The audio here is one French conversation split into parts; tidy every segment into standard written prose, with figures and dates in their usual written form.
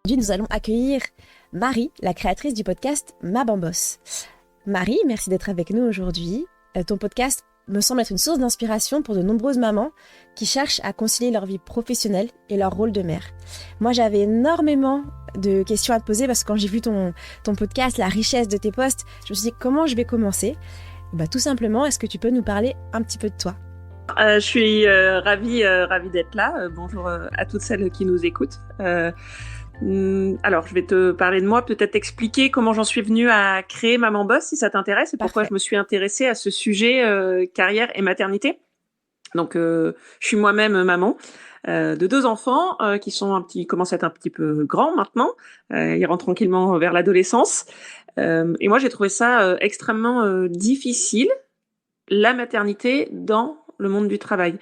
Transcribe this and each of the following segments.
Aujourd'hui, nous allons accueillir Marie, la créatrice du podcast Ma Bambosse. Marie, merci d'être avec nous aujourd'hui. Ton podcast me semble être une source d'inspiration pour de nombreuses mamans qui cherchent à concilier leur vie professionnelle et leur rôle de mère. Moi, j'avais énormément de questions à te poser parce que quand j'ai vu ton podcast, la richesse de tes posts, je me suis dit comment je vais commencer. Tout simplement, est-ce que tu peux nous parler un petit peu de toi ? Je suis ravie d'être là. Bonjour à toutes celles qui nous écoutent. Alors, je vais te parler de moi, peut-être expliquer comment j'en suis venue à créer Maman Boss, si ça t'intéresse, et pourquoi je me suis intéressée à ce sujet carrière et maternité. Donc, je suis moi-même maman de 2 enfants qui commencent à être un petit peu grands maintenant. Ils rentrent tranquillement vers l'adolescence. Et moi, j'ai trouvé ça extrêmement difficile, la maternité dans le monde du travail.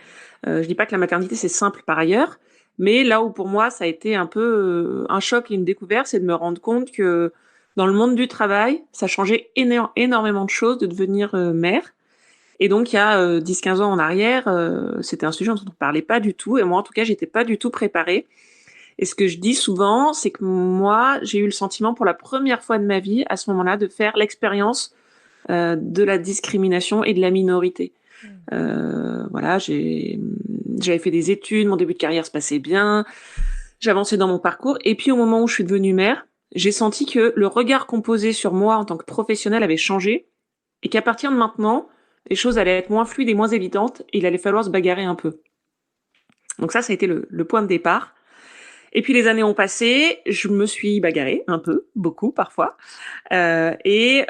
Je dis pas que la maternité c'est simple par ailleurs, mais là où pour moi ça a été un peu un choc et une découverte, c'est de me rendre compte que dans le monde du travail, ça changeait énormément de choses de devenir mère. Et donc il y a 10-15 ans en arrière, c'était un sujet dont on ne parlait pas du tout, et moi en tout cas j'étais pas du tout préparée. Et ce que je dis souvent, c'est que moi j'ai eu le sentiment pour la première fois de ma vie à ce moment-là de faire l'expérience de la discrimination et de la minorité. Voilà, j'avais fait des études, mon début de carrière se passait bien, j'avançais dans mon parcours, et puis au moment où je suis devenue mère, j'ai senti que le regard qu'on posait sur moi en tant que professionnelle avait changé, et qu'à partir de maintenant, les choses allaient être moins fluides et moins évidentes, et il allait falloir se bagarrer un peu. Donc ça a été le point de départ. Et puis les années ont passé, je me suis bagarrée un peu, beaucoup parfois, et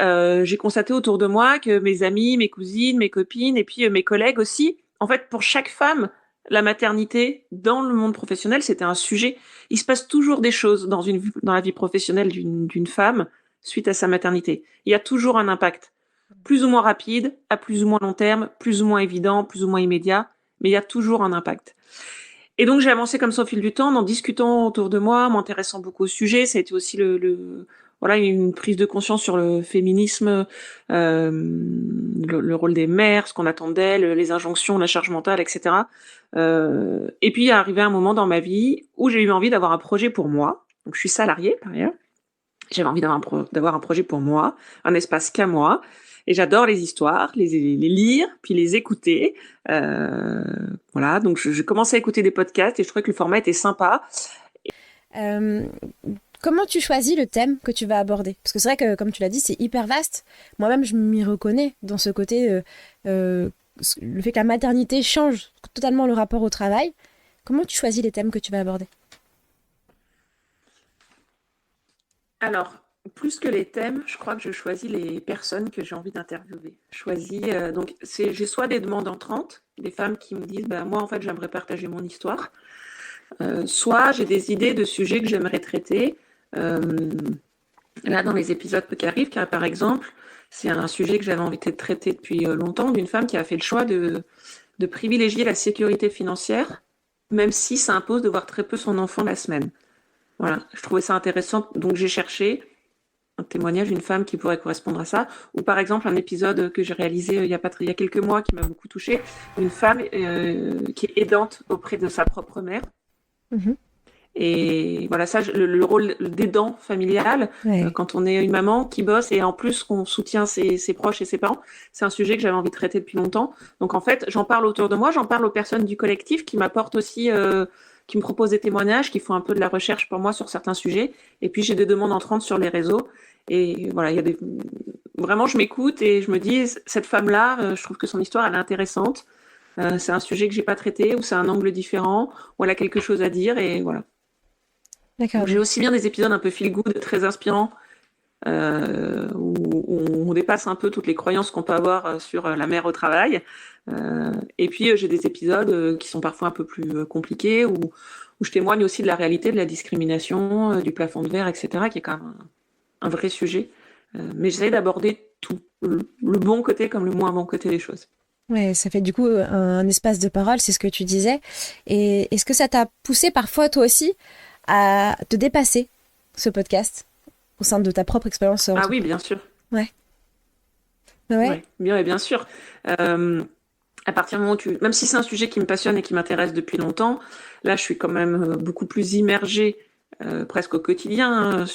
j'ai constaté autour de moi que mes amis, mes cousines, mes copines et puis mes collègues aussi, en fait pour chaque femme, la maternité dans le monde professionnel c'était un sujet. Il se passe toujours des choses dans la vie professionnelle d'une femme suite à sa maternité. Il y a toujours un impact, plus ou moins rapide, à plus ou moins long terme, plus ou moins évident, plus ou moins immédiat, mais il y a toujours un impact. Et donc j'ai avancé comme ça au fil du temps, en discutant autour de moi, m'intéressant beaucoup au sujet. Ça a été aussi voilà, une prise de conscience sur le féminisme, le rôle des mères, ce qu'on attend d'elles, les injonctions, la charge mentale, etc. Et puis il est arrivé un moment dans ma vie où j'ai eu envie d'avoir un projet pour moi. Donc je suis salariée par ailleurs. J'avais envie d'avoir un projet pour moi, un espace qu'à moi. Et j'adore les histoires, les lire, puis les écouter. Voilà, donc je commençais à écouter des podcasts et je trouvais que le format était sympa. Comment tu choisis le thème que tu vas aborder ? Parce que c'est vrai que, comme tu l'as dit, c'est hyper vaste. Moi-même, je m'y reconnais dans ce côté, le fait que la maternité change totalement le rapport au travail. Comment tu choisis les thèmes que tu vas aborder ? Alors, plus que les thèmes, je crois que je choisis les personnes que j'ai envie d'interviewer. J'ai soit des demandes entrantes, des femmes qui me disent moi en fait j'aimerais partager mon histoire, soit j'ai des idées de sujets que j'aimerais traiter. Là dans les épisodes qui arrivent, car par exemple, c'est un sujet que j'avais envie de traiter depuis longtemps, d'une femme qui a fait le choix de privilégier la sécurité financière, même si ça impose de voir très peu son enfant la semaine. Voilà, je trouvais ça intéressant, donc j'ai cherché un témoignage d'une femme qui pourrait correspondre à ça, ou par exemple un épisode que j'ai réalisé il y a quelques mois qui m'a beaucoup touchée, une femme qui est aidante auprès de sa propre mère. Mm-hmm. Et voilà, ça, le rôle d'aidant familial, Ouais. quand on est une maman qui bosse et en plus qu'on soutient ses proches et ses parents, c'est un sujet que j'avais envie de traiter depuis longtemps. Donc en fait, j'en parle autour de moi, j'en parle aux personnes du collectif qui m'apportent aussi, qui me proposent des témoignages, qui font un peu de la recherche pour moi sur certains sujets. Et puis j'ai des demandes entrantes sur les réseaux. Et voilà, vraiment, je m'écoute et je me dis, cette femme-là, je trouve que son histoire, elle est intéressante. C'est un sujet que j'ai pas traité, ou c'est un angle différent, ou elle a quelque chose à dire, et voilà. D'accord. Donc, j'ai aussi bien des épisodes un peu feel good, très inspirants, où on dépasse un peu toutes les croyances qu'on peut avoir sur la mère au travail. Et puis j'ai des épisodes qui sont parfois un peu plus compliqués, où je témoigne aussi de la réalité de la discrimination, du plafond de verre, etc., qui est quand même un vrai sujet. Mais j'essaie d'aborder tout, le bon côté comme le moins bon côté des choses. Ouais, ça fait du coup un espace de parole, c'est ce que tu disais. Et est-ce que ça t'a poussé parfois, toi aussi, à te dépasser, ce podcast, au sein de ta propre expérience ? Ah oui, bien sûr. Ouais. Ouais, bien sûr. À partir du moment où même si c'est un sujet qui me passionne et qui m'intéresse depuis longtemps, là, je suis quand même beaucoup plus immergée presque au quotidien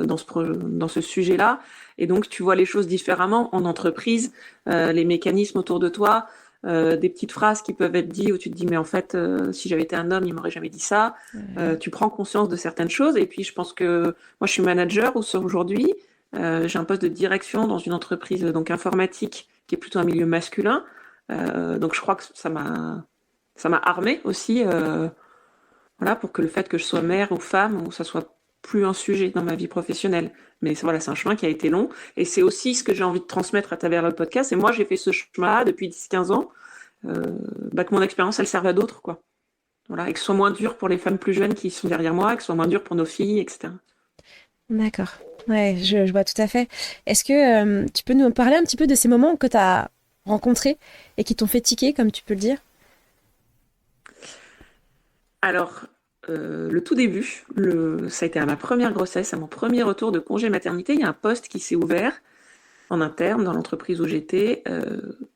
dans ce sujet-là. Et donc, tu vois les choses différemment en entreprise, les mécanismes autour de toi, des petites phrases qui peuvent être dites où tu te dis, mais en fait, si j'avais été un homme, il m'aurait jamais dit ça. Tu prends conscience de certaines choses. Et puis, je pense que moi, je suis manager aujourd'hui. J'ai un poste de direction dans une entreprise donc informatique qui est plutôt un milieu masculin. Donc, je crois que ça m'a armée aussi. Voilà, pour que le fait que je sois mère ou femme, ça soit plus un sujet dans ma vie professionnelle. Mais voilà, c'est un chemin qui a été long. Et c'est aussi ce que j'ai envie de transmettre à travers le podcast. Et moi, j'ai fait ce chemin-là depuis 10-15 ans. Que mon expérience, elle serve à d'autres, quoi. Voilà, et que ce soit moins dur pour les femmes plus jeunes qui sont derrière moi, que ce soit moins dur pour nos filles, etc. D'accord. Ouais, je vois tout à fait. Est-ce que tu peux nous parler un petit peu de ces moments que tu as rencontrés et qui t'ont fait tiquer, comme tu peux le dire? Alors, le tout début, ça a été à ma première grossesse, à mon premier retour de congé maternité, il y a un poste qui s'est ouvert en interne dans l'entreprise où j'étais,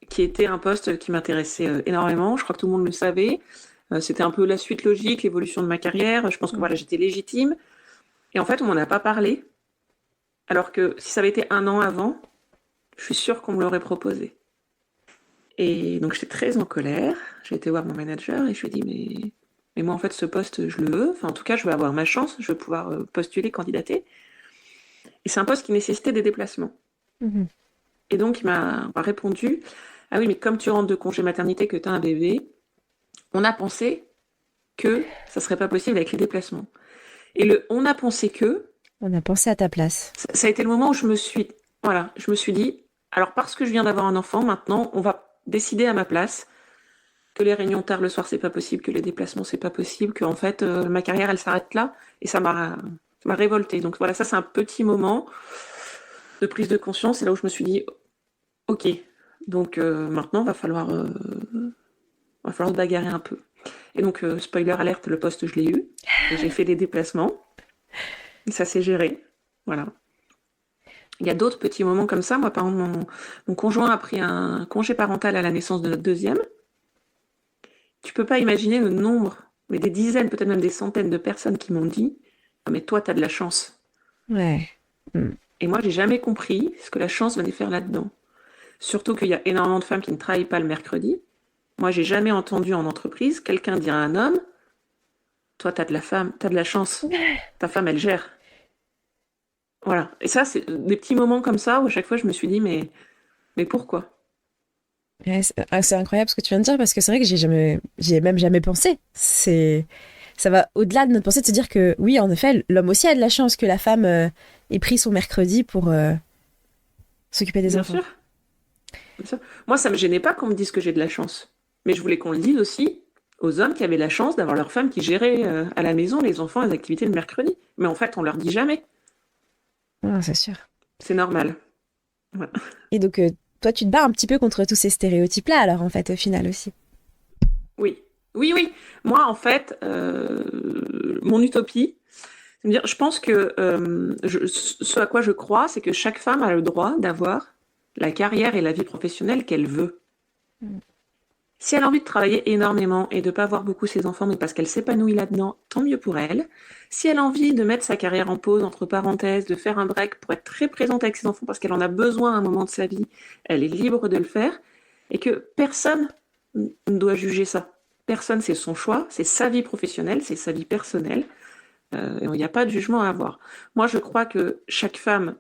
qui était un poste qui m'intéressait énormément. Je crois que tout le monde le savait. C'était un peu la suite logique, l'évolution de ma carrière. Je pense que voilà, j'étais légitime. Et en fait, on m'en a pas parlé. Alors que si ça avait été 1 an avant, je suis sûre qu'on me l'aurait proposé. Et donc, j'étais très en colère. J'ai été voir mon manager et je lui ai dit, mais moi, en fait, ce poste, je le veux. Enfin, en tout cas, je veux avoir ma chance. Je veux pouvoir postuler, candidater. Et c'est un poste qui nécessitait des déplacements. Mmh. Et donc, il m'a répondu, ah oui, mais comme tu rentres de congé maternité, que tu as un bébé, on a pensé que ça serait pas possible avec les déplacements. Et on a pensé que... On a pensé à ta place. Ça a été le moment où je me suis dit, alors parce que je viens d'avoir un enfant, maintenant, on va décider à ma place que les réunions tard le soir, c'est pas possible, que les déplacements, c'est pas possible, que en fait, ma carrière, elle s'arrête là. Et ça m'a révoltée. Donc voilà, ça, c'est un petit moment de prise de conscience. Et là où je me suis dit, ok, donc maintenant, va falloir se bagarrer un peu. Et donc, spoiler alerte, le poste, je l'ai eu. Et j'ai fait des déplacements. Et ça s'est géré. Voilà. Il y a d'autres petits moments comme ça. Moi, par exemple, mon conjoint a pris un congé parental à la naissance de notre deuxième. Tu peux pas imaginer le nombre, mais des dizaines, peut-être même des centaines de personnes qui m'ont dit « mais toi, t'as de la chance. » Ouais. Et moi, j'ai jamais compris ce que la chance venait faire là-dedans. Surtout qu'il y a énormément de femmes qui ne travaillent pas le mercredi. Moi, j'ai jamais entendu en entreprise quelqu'un dire à un homme « toi, t'as de la chance. Ta femme, elle gère. » Voilà. Et ça, c'est des petits moments comme ça où à chaque fois, je me suis dit mais pourquoi? Ouais, c'est incroyable ce que tu viens de dire parce que c'est vrai que j'y ai même jamais pensé. Ça va au-delà de notre pensée de se dire que oui, en effet, l'homme aussi a de la chance que la femme ait pris son mercredi pour s'occuper des Bien enfants. sûr. Bien sûr. Moi, ça me gênait pas qu'on me dise que j'ai de la chance. Mais je voulais qu'on le dise aussi aux hommes qui avaient la chance d'avoir leur femme qui gérait à la maison les enfants, les activités le mercredi. Mais en fait, on leur dit jamais. Ah, c'est sûr. C'est normal. Voilà. Et donc, toi, tu te bats un petit peu contre tous ces stéréotypes-là, alors, en fait, au final aussi. Oui. Oui. Moi, en fait, mon utopie, c'est de dire, je pense que ce à quoi je crois, c'est que chaque femme a le droit d'avoir la carrière et la vie professionnelle qu'elle veut. Si elle a envie de travailler énormément et de pas voir beaucoup ses enfants, mais parce qu'elle s'épanouit là-dedans, tant mieux pour elle. Si elle a envie de mettre sa carrière en pause, entre parenthèses, de faire un break pour être très présente avec ses enfants parce qu'elle en a besoin à un moment de sa vie, elle est libre de le faire. Et que personne ne doit juger ça. Personne, c'est son choix, c'est sa vie professionnelle, c'est sa vie personnelle. Il n'y a pas de jugement à avoir. Moi, je crois que chaque femme...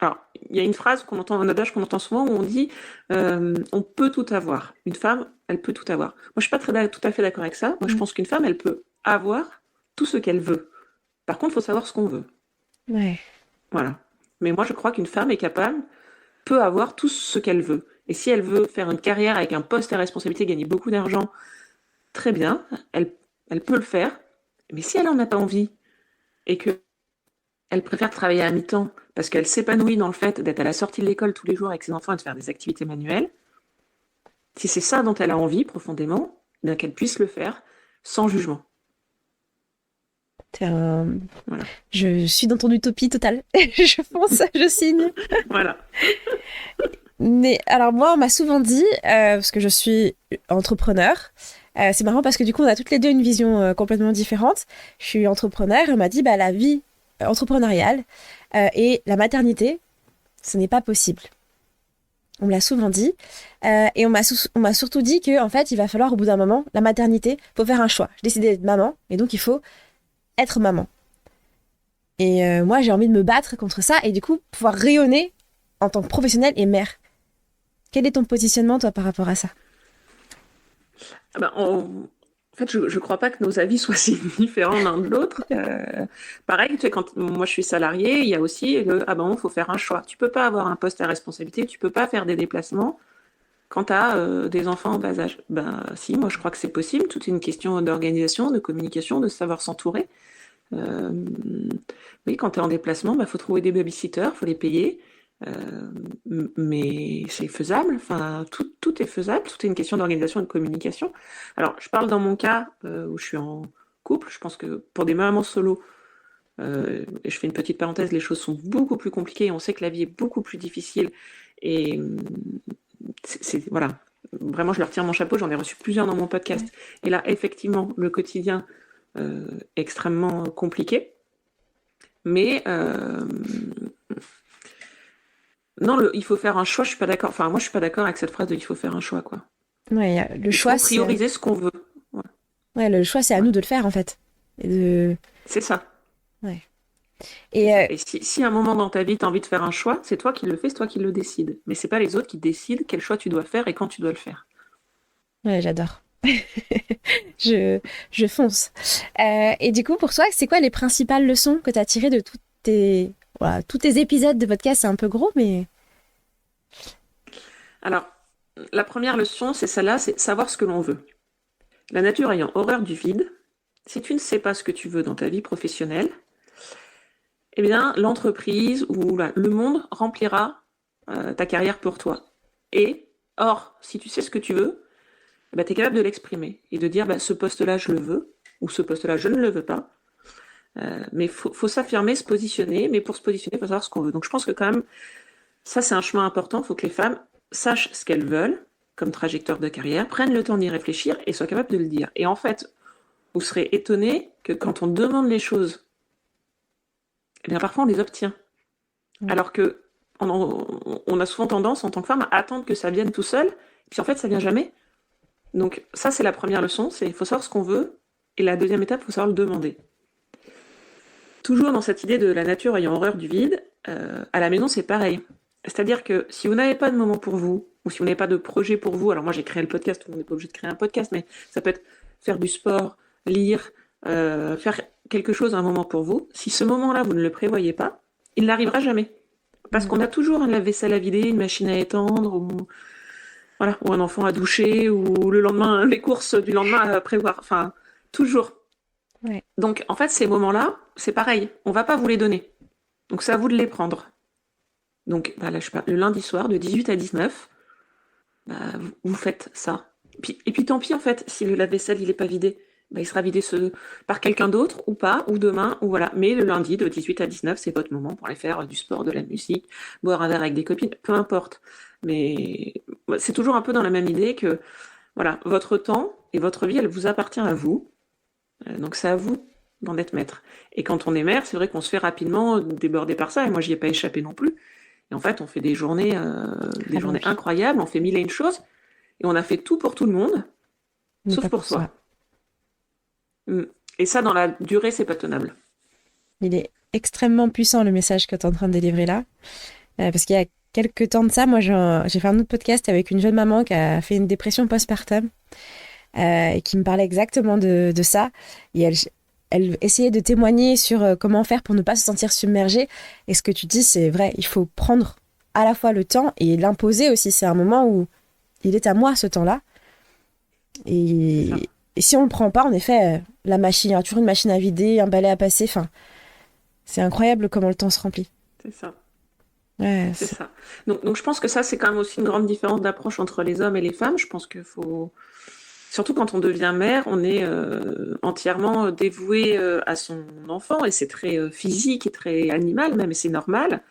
Alors, il y a une phrase qu'on entend, un adage qu'on entend souvent où on dit on peut tout avoir. Une femme, elle peut tout avoir. Moi, je suis pas tout à fait d'accord avec ça. Moi, je pense qu'une femme, elle peut avoir tout ce qu'elle veut. Par contre, il faut savoir ce qu'on veut. Ouais. Voilà. Mais moi, je crois qu'une femme est capable, peut avoir tout ce qu'elle veut. Et si elle veut faire une carrière avec un poste à responsabilité, gagner beaucoup d'argent, très bien, elle peut le faire. Mais si elle en a pas envie et que elle préfère travailler à mi-temps parce qu'elle s'épanouit dans le fait d'être à la sortie de l'école tous les jours avec ses enfants et de faire des activités manuelles, si c'est ça dont elle a envie profondément, bien qu'elle puisse le faire sans jugement. Voilà. Je suis dans ton utopie totale. Je pense, je signe. Voilà. Mais alors moi, on m'a souvent dit, parce que je suis entrepreneur, C'est marrant parce que du coup, on a toutes les deux une vision complètement différente. Je suis entrepreneur et on m'a dit, bah, la vie entrepreneuriale et la maternité, ce n'est pas possible. On me l'a souvent dit. Et on m'a surtout dit que, en fait, il va falloir, au bout d'un moment, la maternité, faut faire un choix. J'ai décidé d'être maman, et donc il faut être maman. Et moi, j'ai envie de me battre contre ça, et du coup, pouvoir rayonner en tant que professionnelle et mère. Quel est ton positionnement, toi, par rapport à ça? Ah ben, en fait, je ne crois pas que nos avis soient si différents l'un de l'autre. Pareil, tu sais, quand moi je suis salariée, il y a aussi ah ben, il faut faire un choix. Tu peux pas avoir un poste à responsabilité, tu peux pas faire des déplacements quand tu as des enfants en bas âge. Ben si, moi je crois que c'est possible. Tout est une question d'organisation, de communication, de savoir s'entourer. Euh, oui, quand tu es en déplacement, il faut trouver des babysitters, il faut les payer. Mais c'est faisable, enfin, tout est faisable, tout est une question d'organisation et de communication. Alors, je parle dans mon cas où je suis en couple, je pense que pour des mamans solo, et je fais une petite parenthèse, les choses sont beaucoup plus compliquées, on sait que la vie est beaucoup plus difficile, et voilà, vraiment je leur tire mon chapeau, j'en ai reçu plusieurs dans mon podcast, et là, effectivement, le quotidien est extrêmement compliqué, mais non, il faut faire un choix, je suis pas d'accord. Enfin, moi, je suis pas d'accord avec cette phrase de il faut faire un choix, quoi. Ouais, le Il choix, faut prioriser ce qu'on veut. Ouais. le choix, c'est à Ouais. nous de le faire, en fait. Et de... C'est ça. Ouais. C'est Et ça. Et si à un moment dans ta vie, tu as envie de faire un choix, c'est toi qui le fais, c'est toi qui le décides. Mais c'est pas les autres qui décident quel choix tu dois faire et quand tu dois le faire. ouais, j'adore. je, je fonce. Et du coup, pour toi, c'est quoi les principales leçons que tu as tirées de voilà, tous tes épisodes de podcast? C'est un peu gros, mais... Alors, la première leçon, c'est celle-là, c'est savoir ce que l'on veut. La nature ayant horreur du vide, si tu ne sais pas ce que tu veux dans ta vie professionnelle, eh bien, l'entreprise ou le monde remplira ta carrière pour toi. Et, or, si tu sais ce que tu veux, eh ben, tu es capable de l'exprimer et de dire ce poste-là, je le veux, ou ce poste-là, je ne le veux pas. Mais il faut s'affirmer, se positionner, mais pour se positionner, il faut savoir ce qu'on veut. Donc je pense que quand même, ça c'est un chemin important, il faut que les femmes sachent ce qu'elles veulent comme trajectoire de carrière, prennent le temps d'y réfléchir et soient capables de le dire. Et en fait, vous serez étonnés que quand on demande les choses, eh bien parfois on les obtient. Alors que on a souvent tendance en tant que femme à attendre que ça vienne tout seul, et puis en fait ça vient jamais. Donc ça c'est la première leçon, c'est il faut savoir ce qu'on veut, et la deuxième étape, il faut savoir le demander. Toujours dans cette idée de la nature ayant horreur du vide, à la maison c'est pareil. C'est-à-dire que si vous n'avez pas de moment pour vous, ou si vous n'avez pas de projet pour vous, alors moi j'ai créé le podcast, tout le monde n'est pas obligé de créer un podcast, mais ça peut être faire du sport, lire, faire quelque chose à un moment pour vous. Si ce moment-là vous ne le prévoyez pas, il n'arrivera jamais. Parce qu'on a toujours un lave-vaisselle à vider, une machine à étendre, voilà, ou un enfant à doucher, ou le lendemain, les courses du lendemain à prévoir. Enfin, toujours. Ouais. Donc, en fait, ces moments-là, c'est pareil. On va pas vous les donner. Donc, c'est à vous de les prendre. Donc, là, je sais pas, le lundi soir, de 18 à 19, vous faites ça. Et puis, tant pis, en fait, si le lave-vaisselle, il est pas vidé, il sera vidé par quelqu'un d'autre, ou pas, ou demain, ou voilà. Mais le lundi, de 18 à 19, c'est votre moment pour aller faire du sport, de la musique, boire un verre avec des copines, peu importe. Mais c'est toujours un peu dans la même idée que, voilà, votre temps et votre vie, elle vous appartient à vous. Donc c'est à vous d'en être maître. Et quand on est mère, c'est vrai qu'on se fait rapidement déborder par ça, et moi j'y ai pas échappé non plus. Et en fait, on fait des journées incroyables, on fait mille et une choses, et on a fait tout pour tout le monde, Mais sauf pas pour soi. Et ça, dans la durée, c'est pas tenable. Il est extrêmement puissant le message que tu es en train de délivrer là. Parce qu'il y a quelques temps de ça, moi j'ai fait un autre podcast avec une jeune maman qui a fait une dépression postpartum et qui me parlait exactement de ça. Et elle essayait de témoigner sur comment faire pour ne pas se sentir submergée. Et ce que tu dis, c'est vrai, il faut prendre à la fois le temps et l'imposer aussi. C'est un moment où il est à moi ce temps-là. Et si on le prend pas, en effet, la machine, il y aura toujours une machine à vider, un balai à passer. Enfin, c'est incroyable comment le temps se remplit. C'est ça. Ouais, c'est ça. Donc je pense que ça, c'est quand même aussi une grande différence d'approche entre les hommes et les femmes. Je pense qu'il faut... Surtout quand on devient mère, on est entièrement dévoué à son enfant, et c'est très physique et très animal même, et c'est normal.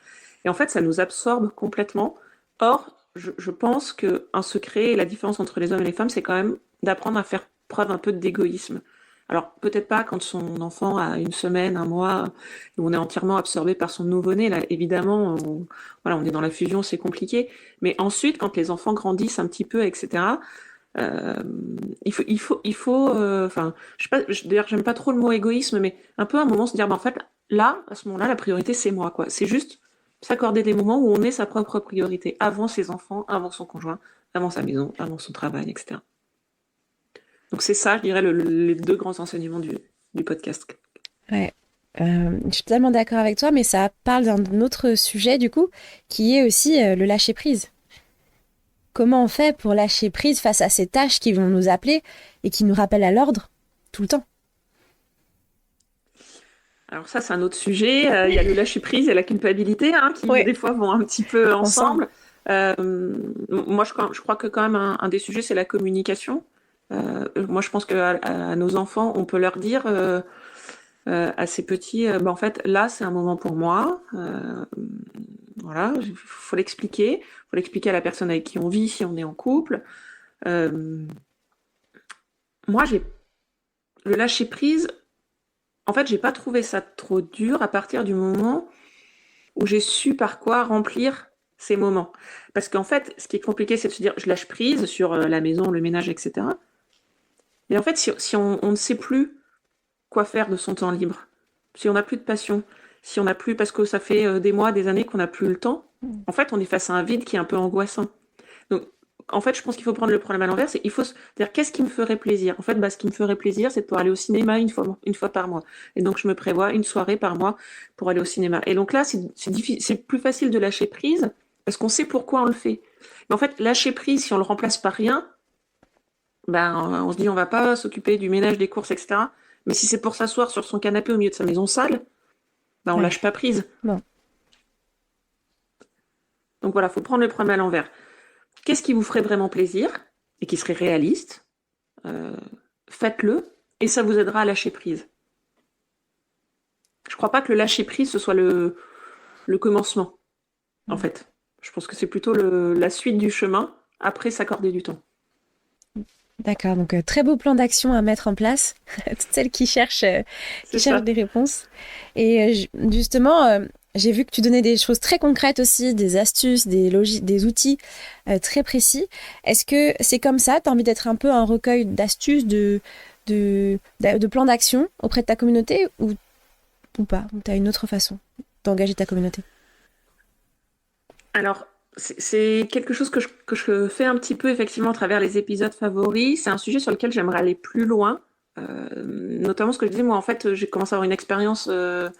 Et en fait, ça nous absorbe complètement. Or, je pense qu'un secret, et la différence entre les hommes et les femmes, c'est quand même d'apprendre à faire preuve un peu d'égoïsme. Alors, peut-être pas quand son enfant a une semaine, un mois, où on est entièrement absorbé par son nouveau-né. Là, évidemment, on est dans la fusion, c'est compliqué. Mais ensuite, quand les enfants grandissent un petit peu, etc., enfin, je sais pas, d'ailleurs, j'aime pas trop le mot égoïsme, mais un peu à un moment se dire, en fait, là, à ce moment-là, la priorité, c'est moi, quoi. C'est juste s'accorder des moments où on est sa propre priorité, avant ses enfants, avant son conjoint, avant sa maison, avant son travail, etc. Donc c'est ça, je dirais, les 2 grands enseignements du podcast. Ouais. Je suis totalement d'accord avec toi, mais ça parle d'un autre sujet, du coup, qui est aussi le lâcher-prise. Comment on fait pour lâcher prise face à ces tâches qui vont nous appeler et qui nous rappellent à l'ordre tout le temps? Alors ça, c'est un autre sujet. Il y a le lâcher-prise et la culpabilité, qui des fois vont un petit peu ensemble. Moi, je crois que quand même un des sujets, c'est la communication. Moi, je pense qu'à nos enfants, on peut leur dire à ces petits, en fait, là, c'est un moment pour moi. Voilà, il faut l'expliquer. Il faut l'expliquer à la personne avec qui on vit, si on est en couple. Moi, le lâcher-prise, en fait, j'ai pas trouvé ça trop dur à partir du moment où j'ai su par quoi remplir ces moments. Parce qu'en fait, ce qui est compliqué, c'est de se dire, je lâche prise sur la maison, le ménage, etc. Mais en fait, si on ne sait plus quoi faire de son temps libre, si on n'a plus de passion, si on n'a plus, parce que ça fait des mois, des années qu'on n'a plus le temps, en fait, on est face à un vide qui est un peu angoissant. Donc, en fait, je pense qu'il faut prendre le problème à l'envers. Il faut se dire, qu'est-ce qui me ferait plaisir? En fait, ce qui me ferait plaisir, c'est de pouvoir aller au cinéma une fois par mois. Et donc, je me prévois une soirée par mois pour aller au cinéma. Et donc là, c'est plus facile de lâcher prise parce qu'on sait pourquoi on le fait. Mais en fait, lâcher prise, si on le remplace par rien, on se dit, on va pas s'occuper du ménage, des courses, etc. Mais si c'est pour s'asseoir sur son canapé au milieu de sa maison sale, on lâche pas prise. Bon. Donc voilà, faut prendre le problème à l'envers. Qu'est-ce qui vous ferait vraiment plaisir et qui serait réaliste? Faites-le et ça vous aidera à lâcher prise. Je crois pas que le lâcher prise ce soit le commencement, en fait. Je pense que c'est plutôt la suite du chemin après s'accorder du temps. D'accord, donc très beau plan d'action à mettre en place, toutes celles qui cherchent des réponses. Et justement, j'ai vu que tu donnais des choses très concrètes aussi, des astuces, des outils très précis. Est-ce que c'est comme ça? Tu as envie d'être un peu un recueil d'astuces, de plans d'action auprès de ta communauté ou pas? Tu as une autre façon d'engager ta communauté? Alors, c'est quelque chose que je fais un petit peu effectivement à travers les épisodes favoris. C'est un sujet sur lequel j'aimerais aller plus loin. Notamment ce que je disais, moi en fait, j'ai commencé à avoir une expérience un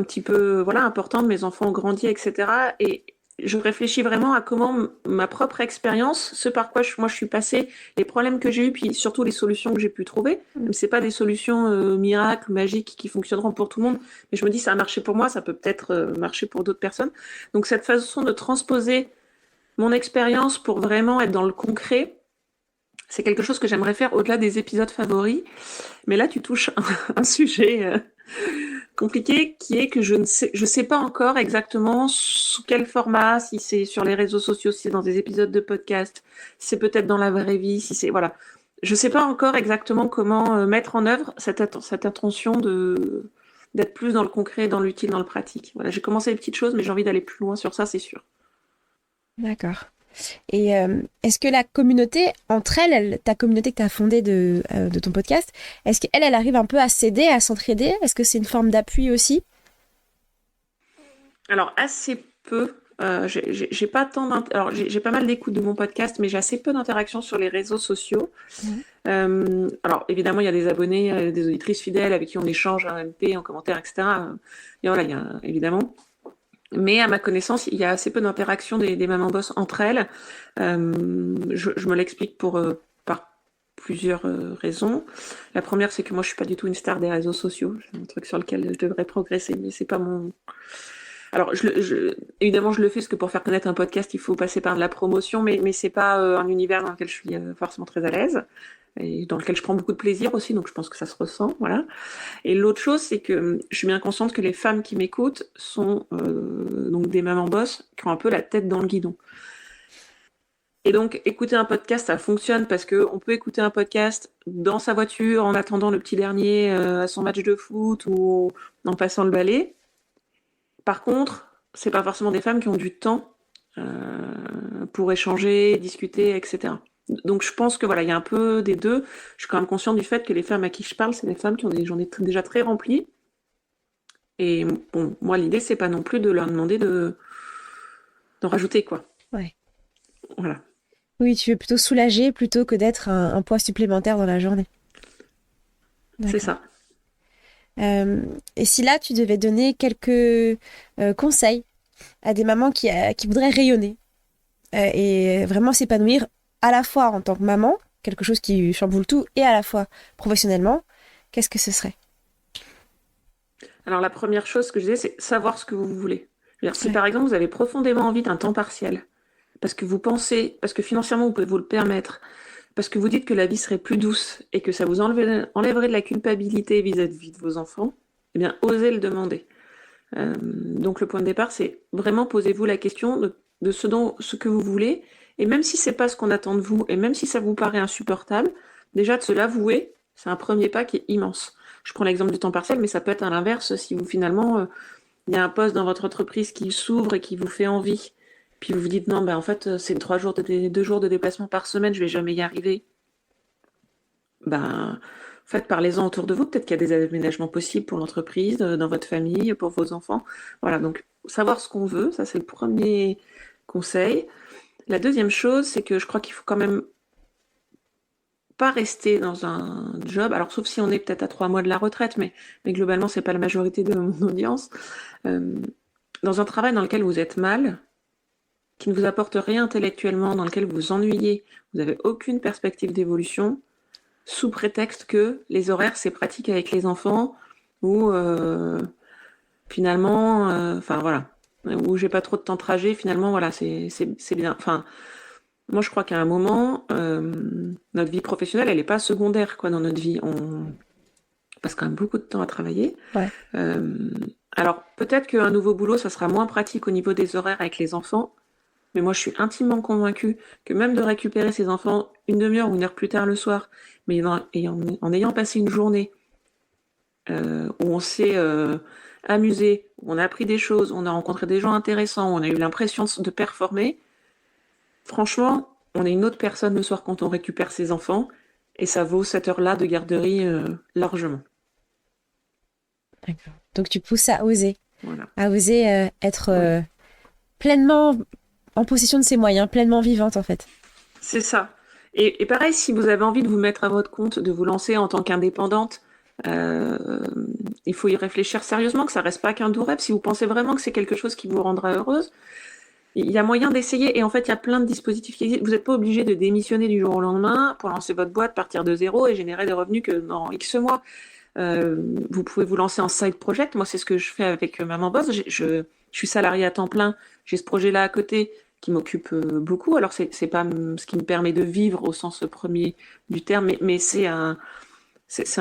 petit peu importante. Mes enfants ont grandi, etc. Et je réfléchis vraiment à comment ma propre expérience, ce par quoi moi je suis passée, les problèmes que j'ai eus, puis surtout les solutions que j'ai pu trouver. Même c'est pas des solutions miracles, magiques qui fonctionneront pour tout le monde, mais je me dis ça a marché pour moi, ça peut peut-être marcher pour d'autres personnes. Donc cette façon de transposer mon expérience pour vraiment être dans le concret, c'est quelque chose que j'aimerais faire au-delà des épisodes favoris. Mais là, tu touches un sujet compliqué qui est que je sais pas encore exactement sous quel format, si c'est sur les réseaux sociaux, si c'est dans des épisodes de podcast, si c'est peut-être dans la vraie vie, si c'est je sais pas encore exactement comment mettre en œuvre cette intention d'être plus dans le concret, dans l'utile, dans le pratique. Voilà, j'ai commencé les petites choses, mais j'ai envie d'aller plus loin sur ça, c'est sûr. D'accord. Et est-ce que la communauté, entre elles, ta communauté que tu as fondée de ton podcast, est-ce qu'elle arrive un peu à s'aider, à s'entraider? Est-ce que c'est une forme d'appui aussi? Alors, assez peu. J'ai pas tant alors j'ai pas mal d'écoute de mon podcast, mais j'ai assez peu d'interactions sur les réseaux sociaux. Alors évidemment, il y a des abonnés, des auditrices fidèles avec qui on échange en MP, en commentaire, etc. Et voilà, il y a évidemment. Mais à ma connaissance, il y a assez peu d'interactions des mamans boss entre elles. Je me l'explique par plusieurs raisons. La première, c'est que moi, je suis pas du tout une star des réseaux sociaux. C'est un truc sur lequel je devrais progresser, mais c'est pas mon. Alors, évidemment, je le fais parce que pour faire connaître un podcast, il faut passer par de la promotion, mais c'est pas un univers dans lequel je suis forcément très à l'aise et dans lequel je prends beaucoup de plaisir aussi, donc je pense que ça se ressent, voilà. Et l'autre chose, c'est que je suis bien consciente que les femmes qui m'écoutent sont donc des mamans boss qui ont un peu la tête dans le guidon. Et donc, écouter un podcast, ça fonctionne parce qu'on peut écouter un podcast dans sa voiture en attendant le petit dernier à son match de foot ou en passant le balai. Par contre, c'est pas forcément des femmes qui ont du temps pour échanger, discuter, etc. Donc, je pense que voilà, il y a un peu des deux. Je suis quand même consciente du fait que les femmes à qui je parle, c'est des femmes qui ont des journées déjà très remplies. Et bon, moi, l'idée, c'est pas non plus de leur demander d'en rajouter, quoi. Ouais. Voilà. Oui, tu veux plutôt soulager plutôt que d'être un poids supplémentaire dans la journée. C'est ça. Et si là, tu devais donner quelques conseils à des mamans qui voudraient rayonner et vraiment s'épanouir à la fois en tant que maman, quelque chose qui chamboule tout, et à la fois professionnellement, qu'est-ce que ce serait? Alors, la première chose que je disais, c'est savoir ce que vous voulez. Je veux dire, si par exemple, vous avez profondément envie d'un temps partiel, parce que vous pensez, parce que financièrement, vous pouvez vous le permettre, parce que vous dites que la vie serait plus douce et que ça vous enlèverait de la culpabilité vis-à-vis de vos enfants, eh bien, osez le demander. Donc, le point de départ, c'est vraiment posez-vous la question de ce que vous voulez, et même si c'est pas ce qu'on attend de vous, et même si ça vous paraît insupportable, déjà de se l'avouer, c'est un premier pas qui est immense. Je prends l'exemple du temps partiel, mais ça peut être à l'inverse si vous finalement, il y a un poste dans votre entreprise qui s'ouvre et qui vous fait envie. Puis vous vous dites, non, ben en fait, c'est 2 jours de déplacement par semaine, je vais jamais y arriver. Ben, en fait, parlez-en autour de vous. Peut-être qu'il y a des aménagements possibles pour l'entreprise, dans votre famille, pour vos enfants. Voilà, donc savoir ce qu'on veut, ça c'est le premier conseil. La deuxième chose, c'est que je crois qu'il faut quand même pas rester dans un job, alors sauf si on est peut-être à 3 mois de la retraite, mais globalement, c'est pas la majorité de mon audience, dans un travail dans lequel vous êtes mal, qui ne vous apporte rien intellectuellement, dans lequel vous vous ennuyez, vous n'avez aucune perspective d'évolution, sous prétexte que les horaires, c'est pratique avec les enfants, ou finalement, enfin voilà, où j'ai pas trop de temps de trajet, finalement, voilà, c'est bien. Enfin, moi, je crois qu'à un moment, notre vie professionnelle, elle n'est pas secondaire, quoi, dans notre vie. On passe quand même beaucoup de temps à travailler. Ouais. Alors, peut-être qu'un nouveau boulot, ça sera moins pratique au niveau des horaires avec les enfants, mais moi, je suis intimement convaincue que même de récupérer ses enfants 1/2 heure ou 1 heure plus tard le soir, mais en ayant passé une journée où on s'est amusé, où on a appris des choses, où on a rencontré des gens intéressants, où on a eu l'impression de performer, franchement, on est une autre personne le soir quand on récupère ses enfants, et ça vaut cette heure-là de garderie largement. D'accord. Donc tu pousses à oser. Voilà. À oser être pleinement en possession de ses moyens, pleinement vivante en fait. C'est ça. Et pareil, si vous avez envie de vous mettre à votre compte, de vous lancer en tant qu'indépendante, il faut y réfléchir sérieusement, que ça reste pas qu'un doux rêve. Si vous pensez vraiment que c'est quelque chose qui vous rendra heureuse, il y a moyen d'essayer. Et en fait, il y a plein de dispositifs qui existent. Vous n'êtes pas obligé de démissionner du jour au lendemain pour lancer votre boîte, partir de zéro et générer des revenus que dans X mois. Vous pouvez vous lancer en side project. Moi, c'est ce que je fais avec Maman Boss. Je suis salariée à temps plein. J'ai ce projet-là à côté qui m'occupe beaucoup. Alors, c'est pas ce qui me permet de vivre au sens premier du terme, mais c'est un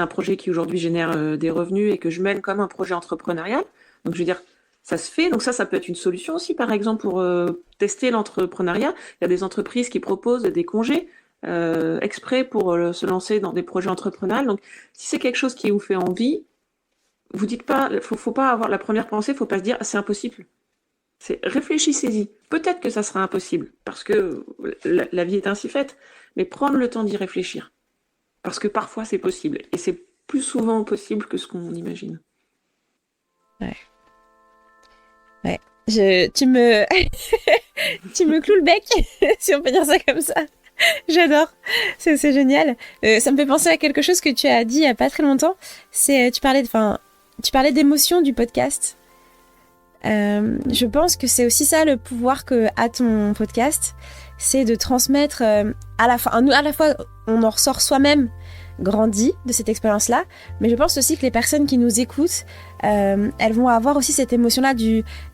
projet qui aujourd'hui génère des revenus et que je mène comme un projet entrepreneurial. Donc, je veux dire, ça se fait. Donc ça peut être une solution aussi, par exemple, pour tester l'entrepreneuriat. Il y a des entreprises qui proposent des congés exprès pour se lancer dans des projets entrepreneuriaux. Donc, si c'est quelque chose qui vous fait envie, vous dites pas, faut pas avoir la première pensée, faut pas se dire c'est impossible. C'est réfléchissez-y. Peut-être que ça sera impossible parce que la vie est ainsi faite, mais prendre le temps d'y réfléchir parce que parfois c'est possible et c'est plus souvent possible que ce qu'on imagine. Ouais. Ouais. Tu me tu me cloues le bec, si on peut dire ça comme ça. J'adore, c'est génial. Ça me fait penser à quelque chose que tu as dit il y a pas très longtemps. C'est tu parlais d'émotion du podcast. Je pense que c'est aussi ça le pouvoir que a ton podcast, c'est de transmettre à la fois on en ressort soi-même grandi de cette expérience-là, mais je pense aussi que les personnes qui nous écoutent, elles vont avoir aussi cette émotion-là,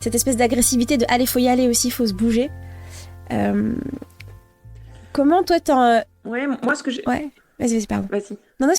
cette espèce d'agressivité de allez, faut y aller aussi, faut se bouger. Comment toi Ouais, moi ce que j'ai... Ouais, vas-y, pardon. Vas-y.